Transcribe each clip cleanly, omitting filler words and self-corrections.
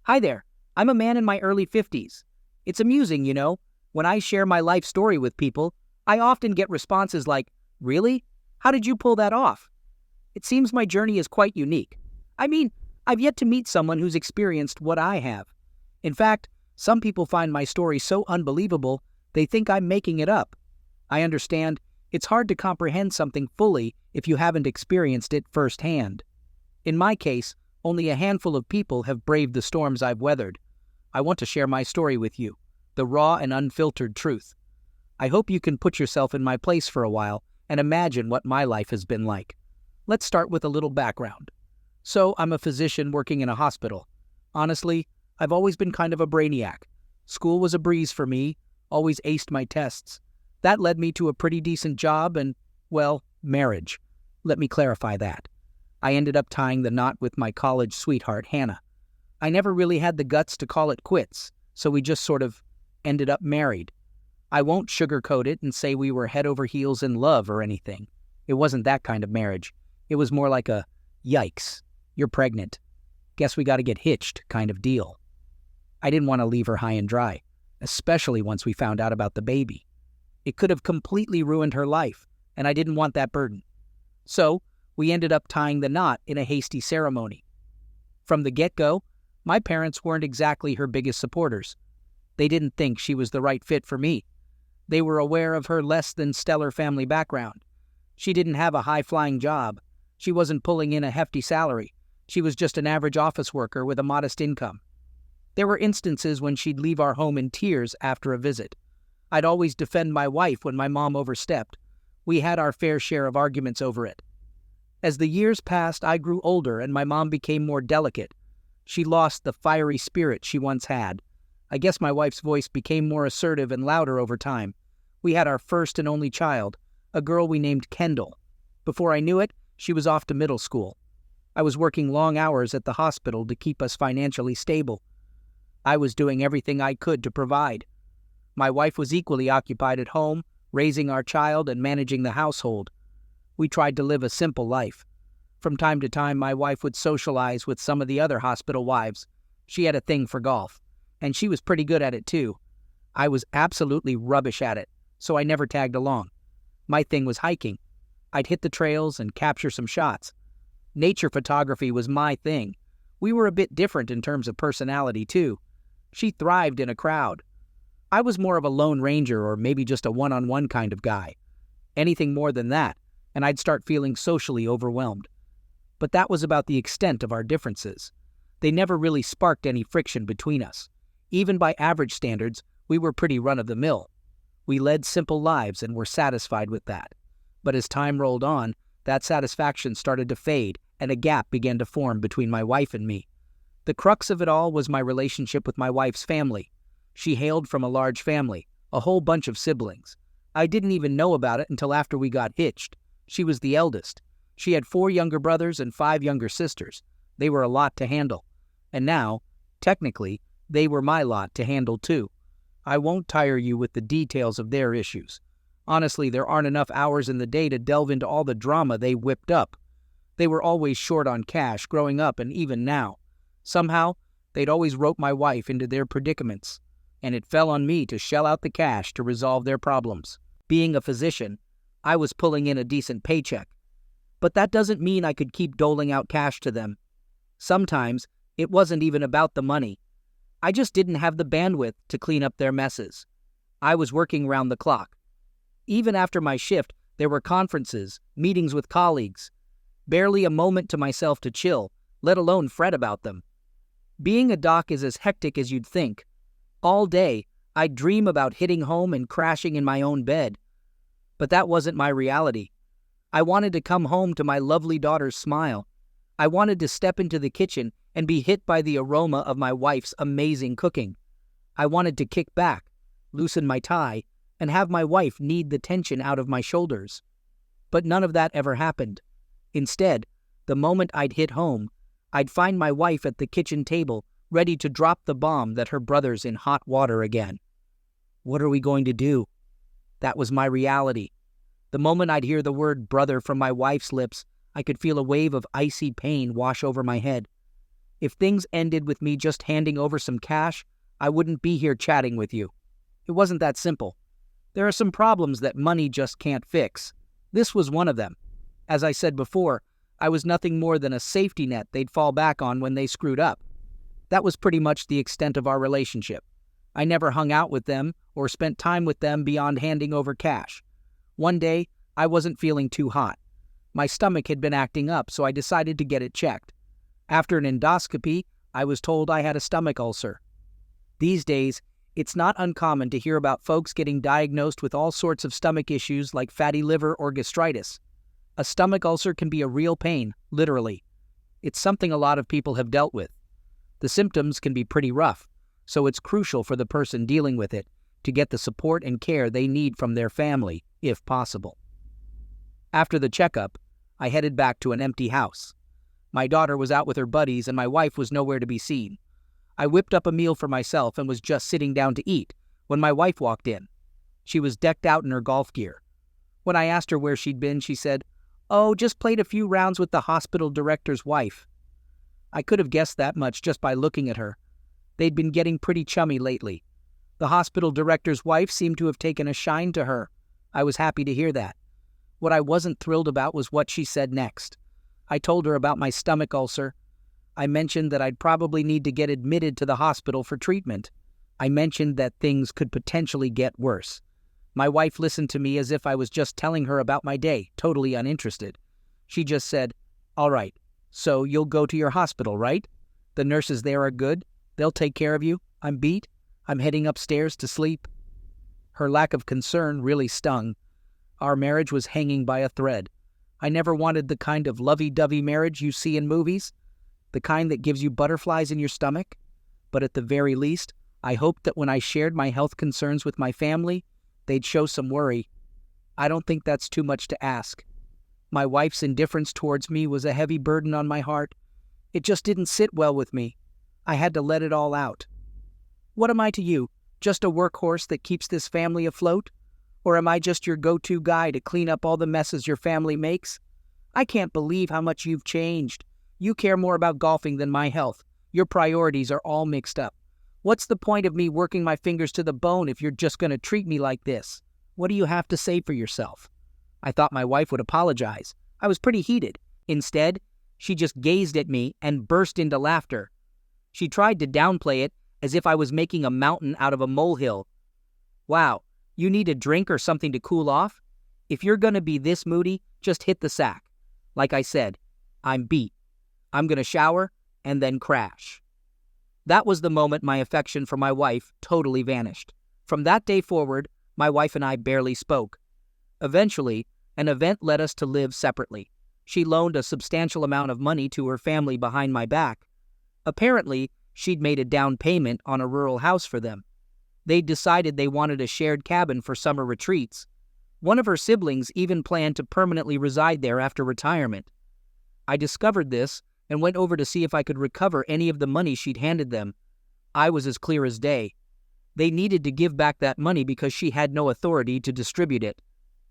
Hi there, I'm a man in my early 50s. It's amusing, when I share my life story with people, I often get responses like, "Really? How did you pull that off?" It seems my journey is quite unique. I mean, I've yet to meet someone who's experienced what I have. In fact, some people find my story so unbelievable, they think I'm making it up. I understand it's hard to comprehend something fully if you haven't experienced it firsthand. In my case, only a handful of people have braved the storms I've weathered. I want to share my story with you, the raw and unfiltered truth. I hope you can put yourself in my place for a while and imagine what my life has been like. Let's start with a little background. So, I'm a physician working in a hospital. Honestly, I've always been kind of a brainiac. School was a breeze for me, always aced my tests. That led me to a pretty decent job and, well, marriage. Let me clarify that. I ended up tying the knot with my college sweetheart, Hannah. I never really had the guts to call it quits, so we just sort of ended up married. I won't sugarcoat it and say we were head over heels in love or anything. It wasn't that kind of marriage. It was more like a, yikes, you're pregnant. Guess we gotta get hitched kind of deal. I didn't want to leave her high and dry, especially once we found out about the baby. It could have completely ruined her life, and I didn't want that burden. So, we ended up tying the knot in a hasty ceremony. From the get-go, my parents weren't exactly her biggest supporters. They didn't think she was the right fit for me. They were aware of her less than stellar family background. She didn't have a high-flying job. She wasn't pulling in a hefty salary. She was just an average office worker with a modest income. There were instances when she'd leave our home in tears after a visit. I'd always defend my wife when my mom overstepped. We had our fair share of arguments over it. As the years passed, I grew older and my mom became more delicate. She lost the fiery spirit she once had. I guess my wife's voice became more assertive and louder over time. We had our first and only child, a girl we named Kendall. Before I knew it, she was off to middle school. I was working long hours at the hospital to keep us financially stable. I was doing everything I could to provide. My wife was equally occupied at home, raising our child and managing the household. We tried to live a simple life. From time to time, my wife would socialize with some of the other hospital wives. She had a thing for golf, and she was pretty good at it too. I was absolutely rubbish at it, so I never tagged along. My thing was hiking. I'd hit the trails and capture some shots. Nature photography was my thing. We were a bit different in terms of personality too. She thrived in a crowd. I was more of a lone ranger or maybe just a one-on-one kind of guy. Anything more than that, and I'd start feeling socially overwhelmed. But that was about the extent of our differences. They never really sparked any friction between us. Even by average standards, we were pretty run-of-the-mill. We led simple lives and were satisfied with that. But as time rolled on, that satisfaction started to fade, and a gap began to form between my wife and me. The crux of it all was my relationship with my wife's family. She hailed from a large family, a whole bunch of siblings. I didn't even know about it until after we got hitched. She was the eldest. She had 4 younger brothers and 5 younger sisters. They were a lot to handle. And now, technically, they were my lot to handle too. I won't tire you with the details of their issues. Honestly, there aren't enough hours in the day to delve into all the drama they whipped up. They were always short on cash growing up and even now. Somehow, they'd always rope my wife into their predicaments, and it fell on me to shell out the cash to resolve their problems. Being a physician, I was pulling in a decent paycheck. But that doesn't mean I could keep doling out cash to them. Sometimes, it wasn't even about the money. I just didn't have the bandwidth to clean up their messes. I was working round the clock. Even after my shift, there were conferences, meetings with colleagues. Barely a moment to myself to chill, let alone fret about them. Being a doc is as hectic as you'd think. All day, I'd dream about hitting home and crashing in my own bed. But that wasn't my reality. I wanted to come home to my lovely daughter's smile. I wanted to step into the kitchen and be hit by the aroma of my wife's amazing cooking. I wanted to kick back, loosen my tie, and have my wife knead the tension out of my shoulders. But none of that ever happened. Instead, the moment I'd hit home, I'd find my wife at the kitchen table, ready to drop the bomb that her brother's in hot water again. What are we going to do? That was my reality. The moment I'd hear the word brother from my wife's lips, I could feel a wave of icy pain wash over my head. If things ended with me just handing over some cash, I wouldn't be here chatting with you. It wasn't that simple. There are some problems that money just can't fix. This was one of them. As I said before, I was nothing more than a safety net they'd fall back on when they screwed up. That was pretty much the extent of our relationship. I never hung out with them or spent time with them beyond handing over cash. One day, I wasn't feeling too hot. My stomach had been acting up, so I decided to get it checked. After an endoscopy, I was told I had a stomach ulcer. These days, it's not uncommon to hear about folks getting diagnosed with all sorts of stomach issues like fatty liver or gastritis. A stomach ulcer can be a real pain, literally. It's something a lot of people have dealt with. The symptoms can be pretty rough, so it's crucial for the person dealing with it to get the support and care they need from their family, if possible. After the checkup, I headed back to an empty house. My daughter was out with her buddies and my wife was nowhere to be seen. I whipped up a meal for myself and was just sitting down to eat when my wife walked in. She was decked out in her golf gear. When I asked her where she'd been, she said, "Oh, just played a few rounds with the hospital director's wife." I could have guessed that much just by looking at her. They'd been getting pretty chummy lately. The hospital director's wife seemed to have taken a shine to her. I was happy to hear that. What I wasn't thrilled about was what she said next. I told her about my stomach ulcer. I mentioned that I'd probably need to get admitted to the hospital for treatment. I mentioned that things could potentially get worse. My wife listened to me as if I was just telling her about my day, totally uninterested. She just said, "All right, so you'll go to your hospital, right? The nurses there are good. They'll take care of you. I'm beat. I'm heading upstairs to sleep." Her lack of concern really stung. Our marriage was hanging by a thread. I never wanted the kind of lovey-dovey marriage you see in movies, the kind that gives you butterflies in your stomach. But at the very least, I hoped that when I shared my health concerns with my family, they'd show some worry. I don't think that's too much to ask. My wife's indifference towards me was a heavy burden on my heart. It just didn't sit well with me. I had to let it all out. What am I to you? Just a workhorse that keeps this family afloat? Or am I just your go-to guy to clean up all the messes your family makes? I can't believe how much you've changed. You care more about golfing than my health. Your priorities are all mixed up. What's the point of me working my fingers to the bone if you're just going to treat me like this? What do you have to say for yourself? I thought my wife would apologize. I was pretty heated. Instead, she just gazed at me and burst into laughter. She tried to downplay it as if I was making a mountain out of a molehill. "Wow, you need a drink or something to cool off? If you're going to be this moody, just hit the sack. Like I said, I'm beat. I'm going to shower and then crash." That was the moment my affection for my wife totally vanished. From that day forward, my wife and I barely spoke. Eventually, an event led us to live separately. She loaned a substantial amount of money to her family behind my back. Apparently, she'd made a down payment on a rural house for them. They'd decided they wanted a shared cabin for summer retreats. One of her siblings even planned to permanently reside there after retirement. I discovered this and went over to see if I could recover any of the money she'd handed them. I was as clear as day. They needed to give back that money because she had no authority to distribute it.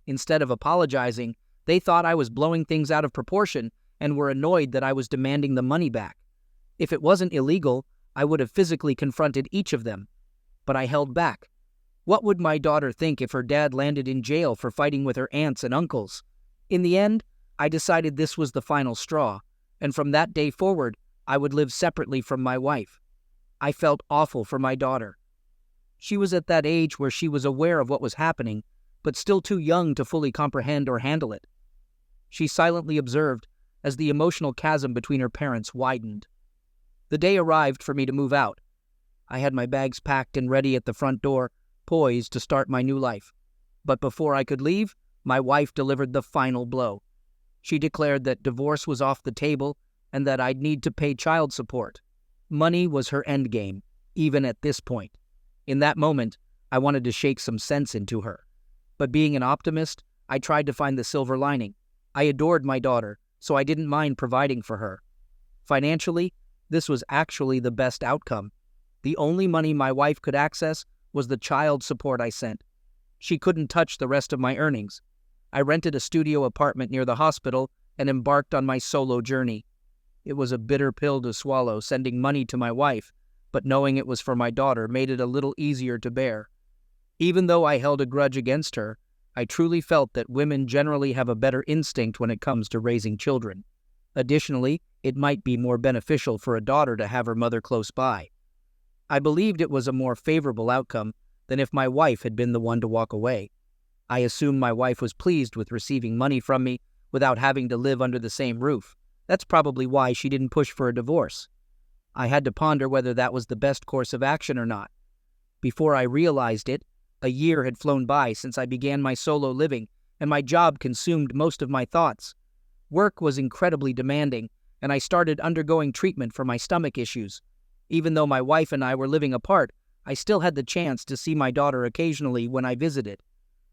Instead of apologizing, they thought I was blowing things out of proportion and were annoyed that I was demanding the money back. If it wasn't illegal, I would have physically confronted each of them. But I held back. What would my daughter think if her dad landed in jail for fighting with her aunts and uncles? In the end, I decided this was the final straw, and from that day forward, I would live separately from my wife. I felt awful for my daughter. She was at that age where she was aware of what was happening, but still too young to fully comprehend or handle it. She silently observed as the emotional chasm between her parents widened. The day arrived for me to move out. I had my bags packed and ready at the front door, poised to start my new life. But before I could leave, my wife delivered the final blow. She declared that divorce was off the table and that I'd need to pay child support. Money was her endgame, even at this point. In that moment, I wanted to shake some sense into her. But being an optimist, I tried to find the silver lining. I adored my daughter, so I didn't mind providing for her. Financially, this was actually the best outcome. The only money my wife could access was the child support I sent. She couldn't touch the rest of my earnings. I rented a studio apartment near the hospital and embarked on my solo journey. It was a bitter pill to swallow, sending money to my wife, but knowing it was for my daughter made it a little easier to bear. Even though I held a grudge against her, I truly felt that women generally have a better instinct when it comes to raising children. Additionally, it might be more beneficial for a daughter to have her mother close by. I believed it was a more favorable outcome than if my wife had been the one to walk away. I assumed my wife was pleased with receiving money from me without having to live under the same roof. That's probably why she didn't push for a divorce. I had to ponder whether that was the best course of action or not. Before I realized it, a year had flown by since I began my solo living, and my job consumed most of my thoughts. Work was incredibly demanding, and I started undergoing treatment for my stomach issues. Even though my wife and I were living apart, I still had the chance to see my daughter occasionally when I visited.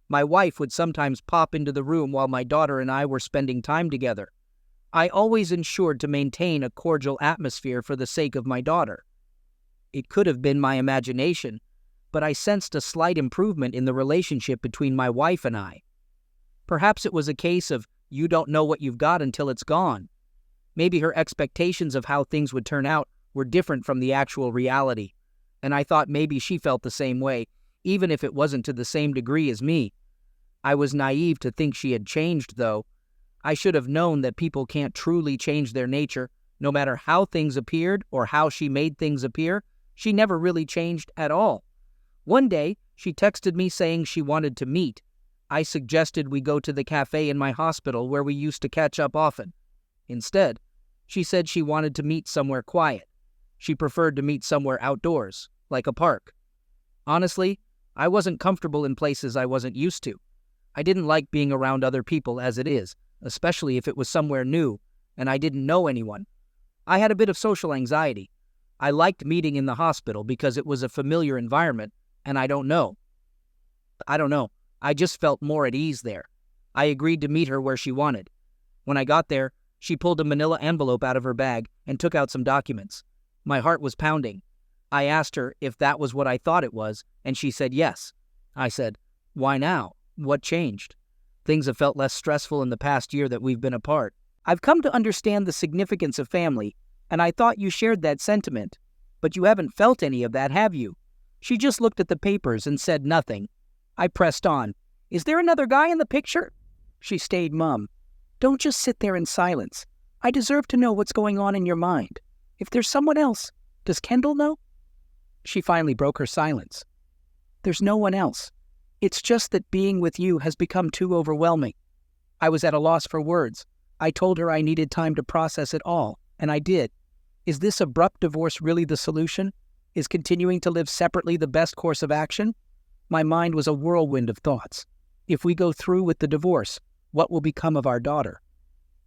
My wife would sometimes pop into the room while my daughter and I were spending time together. I always ensured to maintain a cordial atmosphere for the sake of my daughter. It could have been my imagination, but I sensed a slight improvement in the relationship between my wife and I. Perhaps it was a case of you don't know what you've got until it's gone. Maybe her expectations of how things would turn out were different from the actual reality, and I thought maybe she felt the same way, even if it wasn't to the same degree as me. I was naive to think she had changed, though. I should have known that people can't truly change their nature. No matter how things appeared or how she made things appear, she never really changed at all. One day, she texted me saying she wanted to meet. I suggested we go to the cafe in my hospital where we used to catch up often. Instead, she said she wanted to meet somewhere quiet. She preferred to meet somewhere outdoors, like a park. Honestly, I wasn't comfortable in places I wasn't used to. I didn't like being around other people as it is, especially if it was somewhere new and I didn't know anyone. I had a bit of social anxiety. I liked meeting in the hospital because it was a familiar environment, and I don't know. I just felt more at ease there. I agreed to meet her where she wanted. When I got there, she pulled a manila envelope out of her bag and took out some documents. My heart was pounding. I asked her if that was what I thought it was, and she said yes. I said, "Why now? What changed?" Things have felt less stressful in the past year that we've been apart. I've come to understand the significance of family, and I thought you shared that sentiment. But you haven't felt any of that, have you? She just looked at the papers and said nothing. I pressed on. "Is there another guy in the picture?" She stayed mum. "Don't just sit there in silence. I deserve to know what's going on in your mind. If there's someone else, does Kendall know?" She finally broke her silence. "There's no one else. It's just that being with you has become too overwhelming." I was at a loss for words. I told her I needed time to process it all, and I did. Is this abrupt divorce really the solution? Is continuing to live separately the best course of action? My mind was a whirlwind of thoughts. If we go through with the divorce, what will become of our daughter?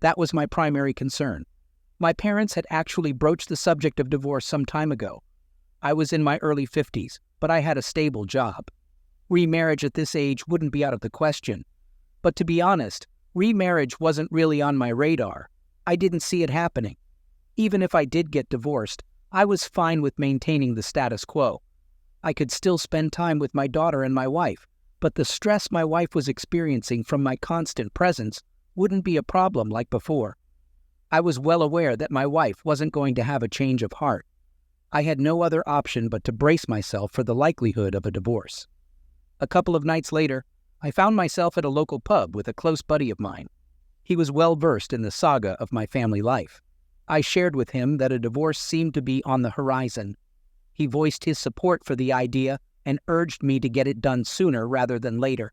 That was my primary concern. My parents had actually broached the subject of divorce some time ago. I was in my early 50s, but I had a stable job. Remarriage at this age wouldn't be out of the question. But to be honest, remarriage wasn't really on my radar. I didn't see it happening. Even if I did get divorced, I was fine with maintaining the status quo. I could still spend time with my daughter and my wife, but the stress my wife was experiencing from my constant presence wouldn't be a problem like before. I was well aware that my wife wasn't going to have a change of heart. I had no other option but to brace myself for the likelihood of a divorce. A couple of nights later, I found myself at a local pub with a close buddy of mine. He was well versed in the saga of my family life. I shared with him that a divorce seemed to be on the horizon. He voiced his support for the idea and urged me to get it done sooner rather than later.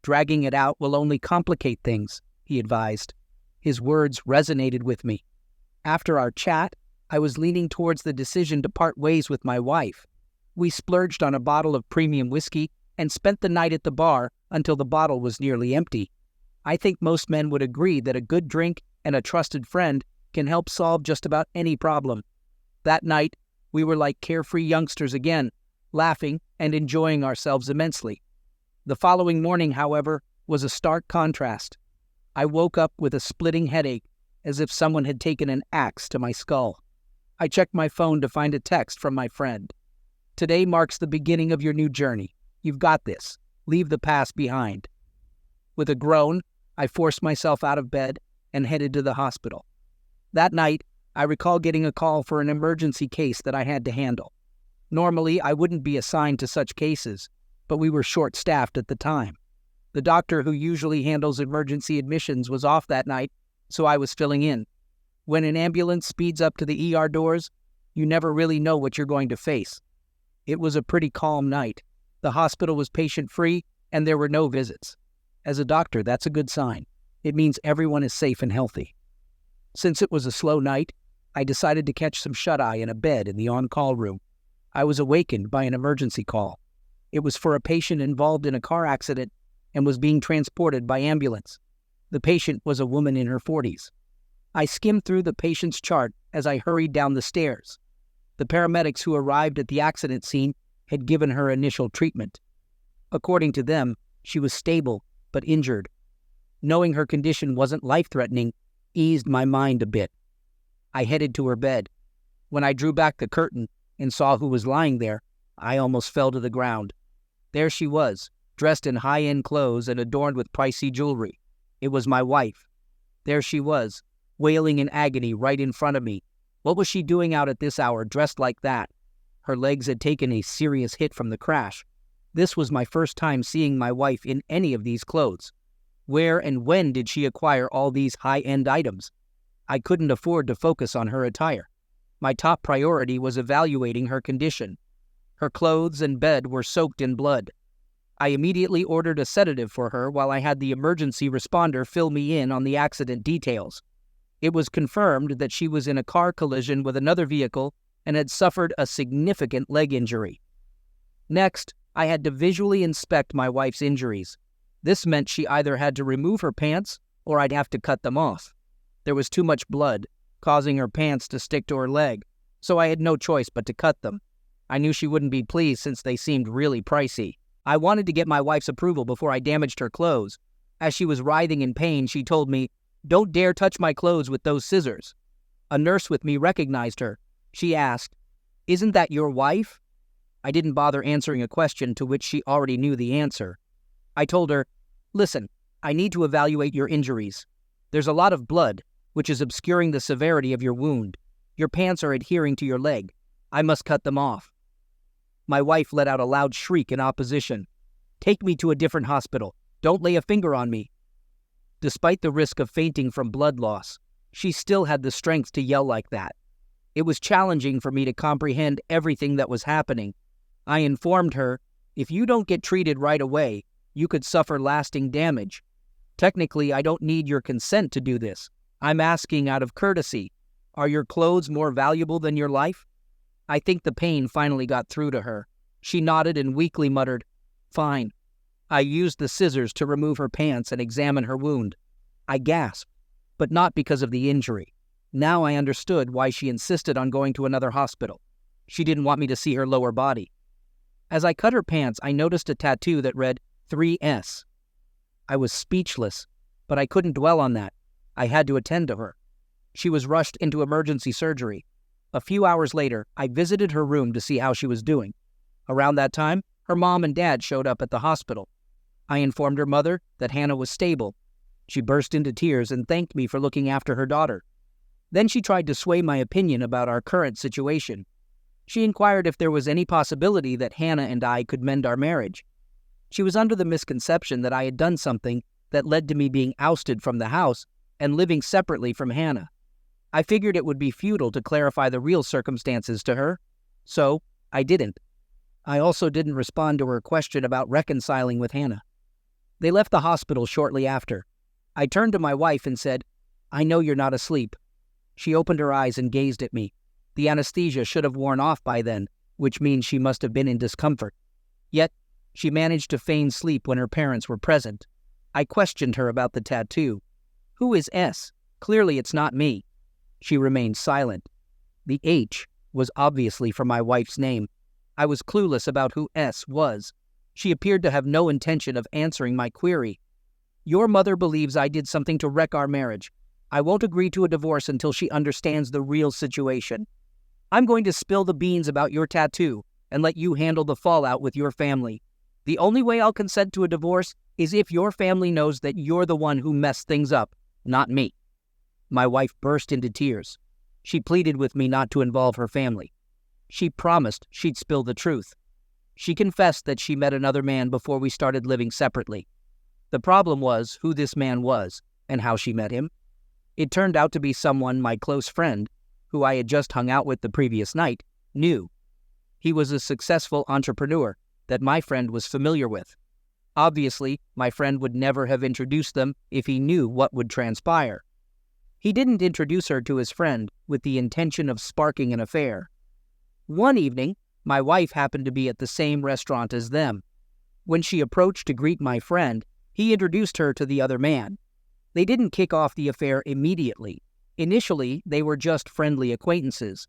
"Dragging it out will only complicate things," he advised. His words resonated with me. After our chat, I was leaning towards the decision to part ways with my wife. We splurged on a bottle of premium whiskey and spent the night at the bar until the bottle was nearly empty. I think most men would agree that a good drink and a trusted friend can help solve just about any problem. That night, we were like carefree youngsters again, laughing and enjoying ourselves immensely. The following morning, however, was a stark contrast. I woke up with a splitting headache, as if someone had taken an axe to my skull. I checked my phone to find a text from my friend. "Today marks the beginning of your new journey. You've got this. Leave the past behind." With a groan, I forced myself out of bed and headed to the hospital. That night, I recall getting a call for an emergency case that I had to handle. Normally, I wouldn't be assigned to such cases, but we were short-staffed at the time. The doctor who usually handles emergency admissions was off that night, so I was filling in. When an ambulance speeds up to the ER doors, you never really know what you're going to face. It was a pretty calm night. The hospital was patient-free, and there were no visits. As a doctor, that's a good sign. It means everyone is safe and healthy. Since it was a slow night, I decided to catch some shut-eye in a bed in the on-call room. I was awakened by an emergency call. It was for a patient involved in a car accident and was being transported by ambulance. The patient was a woman in her 40s. I skimmed through the patient's chart as I hurried down the stairs. The paramedics who arrived at the accident scene had given her initial treatment. According to them, she was stable but injured. Knowing her condition wasn't life-threatening eased my mind a bit. I headed to her bed. When I drew back the curtain and saw who was lying there, I almost fell to the ground. There she was, dressed in high-end clothes and adorned with pricey jewelry. It was my wife. There she was, wailing in agony right in front of me. What was she doing out at this hour, dressed like that? Her legs had taken a serious hit from the crash. This was my first time seeing my wife in any of these clothes. Where and when did she acquire all these high-end items? I couldn't afford to focus on her attire. My top priority was evaluating her condition. Her clothes and bed were soaked in blood. I immediately ordered a sedative for her while I had the emergency responder fill me in on the accident details. It was confirmed that she was in a car collision with another vehicle and had suffered a significant leg injury. Next, I had to visually inspect my wife's injuries. This meant she either had to remove her pants or I'd have to cut them off. There was too much blood, causing her pants to stick to her leg, so I had no choice but to cut them. I knew she wouldn't be pleased since they seemed really pricey. I wanted to get my wife's approval before I damaged her clothes. As she was writhing in pain, she told me, "Don't dare touch my clothes with those scissors." A nurse with me recognized her. She asked, "Isn't that your wife?" I didn't bother answering a question to which she already knew the answer. I told her, "Listen, I need to evaluate your injuries. There's a lot of blood, which is obscuring the severity of your wound. Your pants are adhering to your leg. I must cut them off." My wife let out a loud shriek in opposition. "Take me to a different hospital. Don't lay a finger on me." Despite the risk of fainting from blood loss, she still had the strength to yell like that. It was challenging for me to comprehend everything that was happening. I informed her, "If you don't get treated right away, you could suffer lasting damage. Technically, I don't need your consent to do this. I'm asking out of courtesy. Are your clothes more valuable than your life?" I think the pain finally got through to her. She nodded and weakly muttered, "Fine." I used the scissors to remove her pants and examine her wound. I gasped, but not because of the injury. Now I understood why she insisted on going to another hospital. She didn't want me to see her lower body. As I cut her pants, I noticed a tattoo that read 3S. I was speechless, but I couldn't dwell on that. I had to attend to her. She was rushed into emergency surgery. A few hours later, I visited her room to see how she was doing. Around that time, her mom and dad showed up at the hospital. I informed her mother that Hannah was stable. She burst into tears and thanked me for looking after her daughter. Then she tried to sway my opinion about our current situation. She inquired if there was any possibility that Hannah and I could mend our marriage. She was under the misconception that I had done something that led to me being ousted from the house and living separately from Hannah. I figured it would be futile to clarify the real circumstances to her, so I didn't. I also didn't respond to her question about reconciling with Hannah. They left the hospital shortly after. I turned to my wife and said, "I know you're not asleep." She opened her eyes and gazed at me. The anesthesia should have worn off by then, which means she must have been in discomfort. Yet, she managed to feign sleep when her parents were present. I questioned her about the tattoo. "Who is S? Clearly it's not me." She remained silent. The H was obviously for my wife's name. I was clueless about who S was. She appeared to have no intention of answering my query. "Your mother believes I did something to wreck our marriage. I won't agree to a divorce until she understands the real situation. I'm going to spill the beans about your tattoo and let you handle the fallout with your family. The only way I'll consent to a divorce is if your family knows that you're the one who messed things up, not me." My wife burst into tears. She pleaded with me not to involve her family. She promised she'd spill the truth. She confessed that she met another man before we started living separately. The problem was who this man was and how she met him. It turned out to be someone my close friend, who I had just hung out with the previous night, knew. He was a successful entrepreneur that my friend was familiar with. Obviously, my friend would never have introduced them if he knew what would transpire. He didn't introduce her to his friend with the intention of sparking an affair. One evening, my wife happened to be at the same restaurant as them. When she approached to greet my friend, he introduced her to the other man. They didn't kick off the affair immediately. Initially, they were just friendly acquaintances.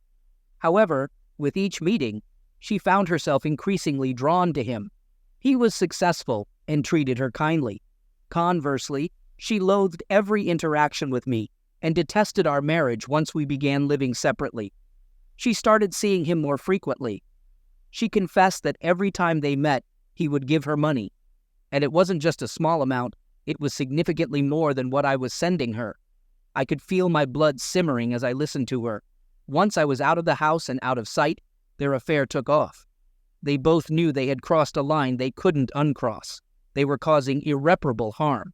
However, with each meeting, she found herself increasingly drawn to him. He was successful and treated her kindly. Conversely, she loathed every interaction with me and detested our marriage once we began living separately. She started seeing him more frequently. She confessed that every time they met, he would give her money. And it wasn't just a small amount, it was significantly more than what I was sending her. I could feel my blood simmering as I listened to her. Once I was out of the house and out of sight, their affair took off. They both knew they had crossed a line they couldn't uncross. They were causing irreparable harm.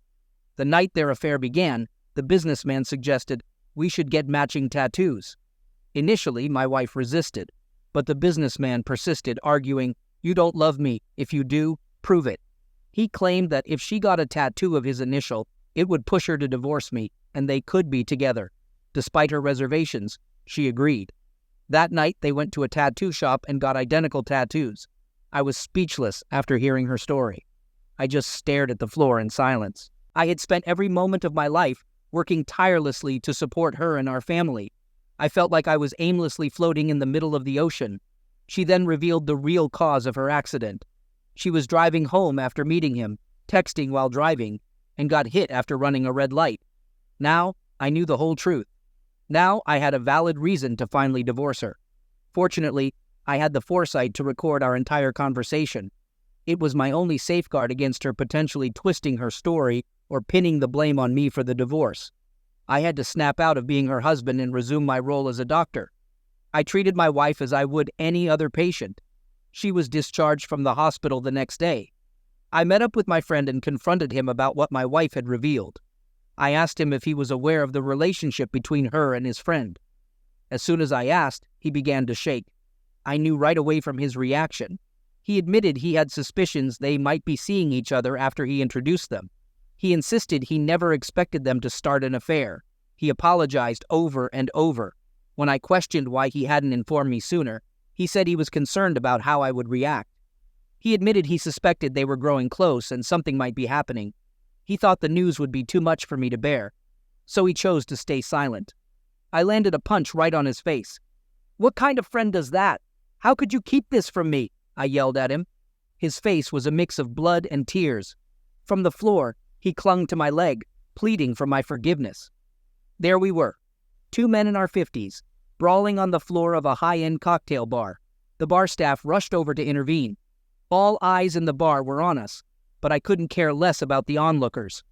The night their affair began, the businessman suggested we should get matching tattoos. Initially, my wife resisted, but the businessman persisted, arguing, "You don't love me. If you do, prove it." He claimed that if she got a tattoo of his initial, it would push her to divorce me, and they could be together. Despite her reservations, she agreed. That night, they went to a tattoo shop and got identical tattoos. I was speechless after hearing her story. I just stared at the floor in silence. I had spent every moment of my life working tirelessly to support her and our family. I felt like I was aimlessly floating in the middle of the ocean. She then revealed the real cause of her accident. She was driving home after meeting him, texting while driving, and got hit after running a red light. Now, I knew the whole truth. Now, I had a valid reason to finally divorce her. Fortunately, I had the foresight to record our entire conversation. It was my only safeguard against her potentially twisting her story or pinning the blame on me for the divorce. I had to snap out of being her husband and resume my role as a doctor. I treated my wife as I would any other patient. She was discharged from the hospital the next day. I met up with my friend and confronted him about what my wife had revealed. I asked him if he was aware of the relationship between her and his friend. As soon as I asked, he began to shake. I knew right away from his reaction. He admitted he had suspicions they might be seeing each other after he introduced them. He insisted he never expected them to start an affair. He apologized over and over. When I questioned why he hadn't informed me sooner, he said he was concerned about how I would react. He admitted he suspected they were growing close and something might be happening. He thought the news would be too much for me to bear, so he chose to stay silent. I landed a punch right on his face. "What kind of friend does that? How could you keep this from me?" I yelled at him. His face was a mix of blood and tears. From the floor, he clung to my leg, pleading for my forgiveness. There we were, two men in our 50s, brawling on the floor of a high-end cocktail bar. The bar staff rushed over to intervene. All eyes in the bar were on us, but I couldn't care less about the onlookers.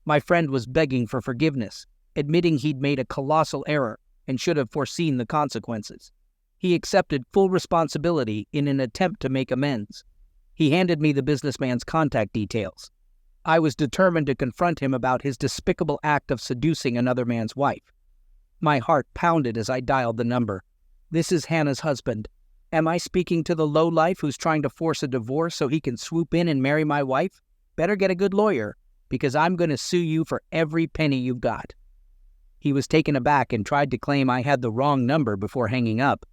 My friend was begging for forgiveness, admitting he'd made a colossal error and should have foreseen the consequences. He accepted full responsibility in an attempt to make amends. He handed me the businessman's contact details. I was determined to confront him about his despicable act of seducing another man's wife. My heart pounded as I dialed the number. This is Hannah's husband. Am I speaking to the lowlife who's trying to force a divorce so he can swoop in and marry my wife? Better get a good lawyer, because I'm going to sue you for every penny you've got. He was taken aback and tried to claim I had the wrong number before hanging up.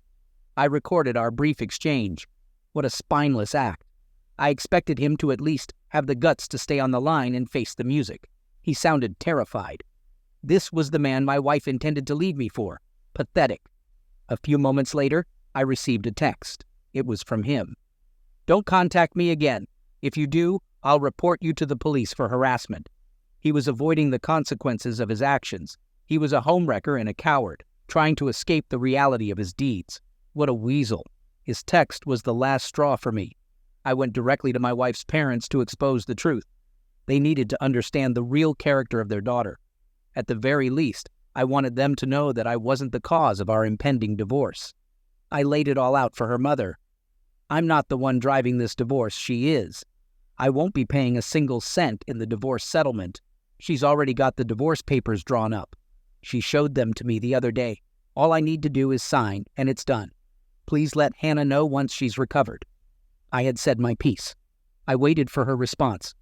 I recorded our brief exchange. What a spineless act. I expected him to at least have the guts to stay on the line and face the music. He sounded terrified. This was the man my wife intended to leave me for. Pathetic. A few moments later, I received a text. It was from him. "Don't contact me again. If you do, I'll report you to the police for harassment." He was avoiding the consequences of his actions. He was a homewrecker and a coward, trying to escape the reality of his deeds. What a weasel. His text was the last straw for me. I went directly to my wife's parents to expose the truth. They needed to understand the real character of their daughter. At the very least, I wanted them to know that I wasn't the cause of our impending divorce. I laid it all out for her mother. I'm not the one driving this divorce, she is. I won't be paying a single cent in the divorce settlement. She's already got the divorce papers drawn up. She showed them to me the other day. All I need to do is sign, and it's done. Please let Hannah know once she's recovered. I had said my piece. I waited for her response.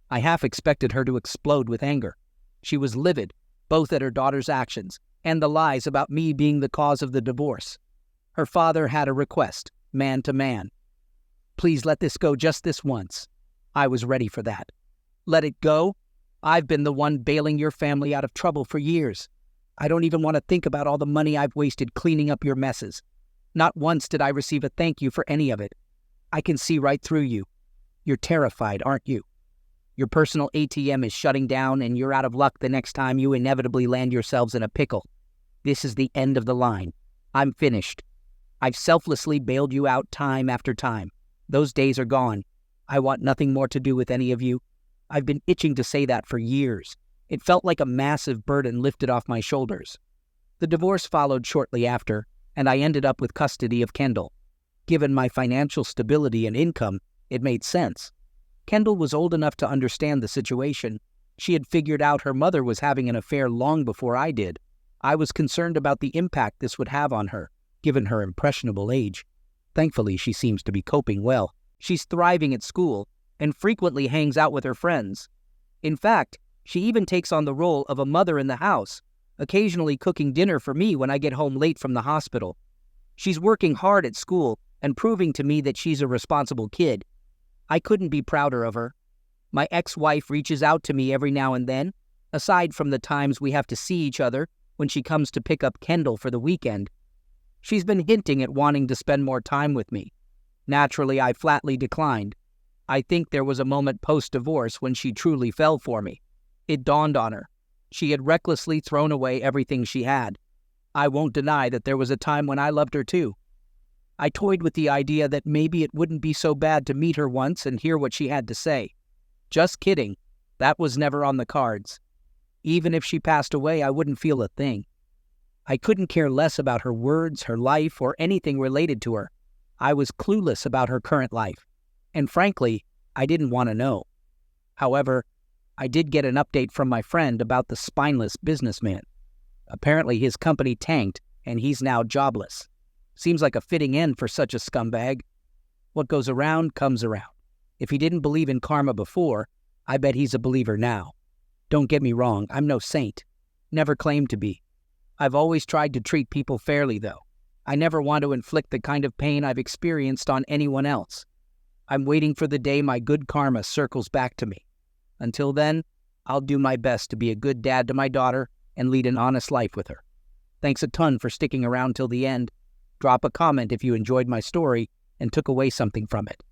I half expected her to explode with anger. She was livid, both at her daughter's actions and the lies about me being the cause of the divorce. Her father had a request, man to man. Please let this go just this once. I was ready for that. Let it go? I've been the one bailing your family out of trouble for years. I don't even want to think about all the money I've wasted cleaning up your messes. Not once did I receive a thank you for any of it. I can see right through you. You're terrified, aren't you? Your personal ATM is shutting down and you're out of luck the next time you inevitably land yourselves in a pickle. This is the end of the line. I'm finished. I've selflessly bailed you out time after time. Those days are gone. I want nothing more to do with any of you. I've been itching to say that for years. It felt like a massive burden lifted off my shoulders. The divorce followed shortly after, and I ended up with custody of Kendall. Given my financial stability and income, it made sense. Kendall was old enough to understand the situation. She had figured out her mother was having an affair long before I did. I was concerned about the impact this would have on her, given her impressionable age. Thankfully, she seems to be coping well. She's thriving at school and frequently hangs out with her friends. In fact, she even takes on the role of a mother in the house, occasionally cooking dinner for me when I get home late from the hospital. She's working hard at school and proving to me that she's a responsible kid. I couldn't be prouder of her. My ex-wife reaches out to me every now and then, aside from the times we have to see each other when she comes to pick up Kendall for the weekend. She's been hinting at wanting to spend more time with me. Naturally, I flatly declined. I think there was a moment post-divorce when she truly fell for me. It dawned on her. She had recklessly thrown away everything she had. I won't deny that there was a time when I loved her too. I toyed with the idea that maybe it wouldn't be so bad to meet her once and hear what she had to say. Just kidding. That was never on the cards. Even if she passed away, I wouldn't feel a thing. I couldn't care less about her words, her life, or anything related to her. I was clueless about her current life. And frankly, I didn't want to know. However, I did get an update from my friend about the spineless businessman. Apparently his company tanked, and he's now jobless. Seems like a fitting end for such a scumbag. What goes around comes around. If he didn't believe in karma before, I bet he's a believer now. Don't get me wrong, I'm no saint. Never claimed to be. I've always tried to treat people fairly, though. I never want to inflict the kind of pain I've experienced on anyone else. I'm waiting for the day my good karma circles back to me. Until then, I'll do my best to be a good dad to my daughter and lead an honest life with her. Thanks a ton for sticking around till the end. Drop a comment if you enjoyed my story and took away something from it.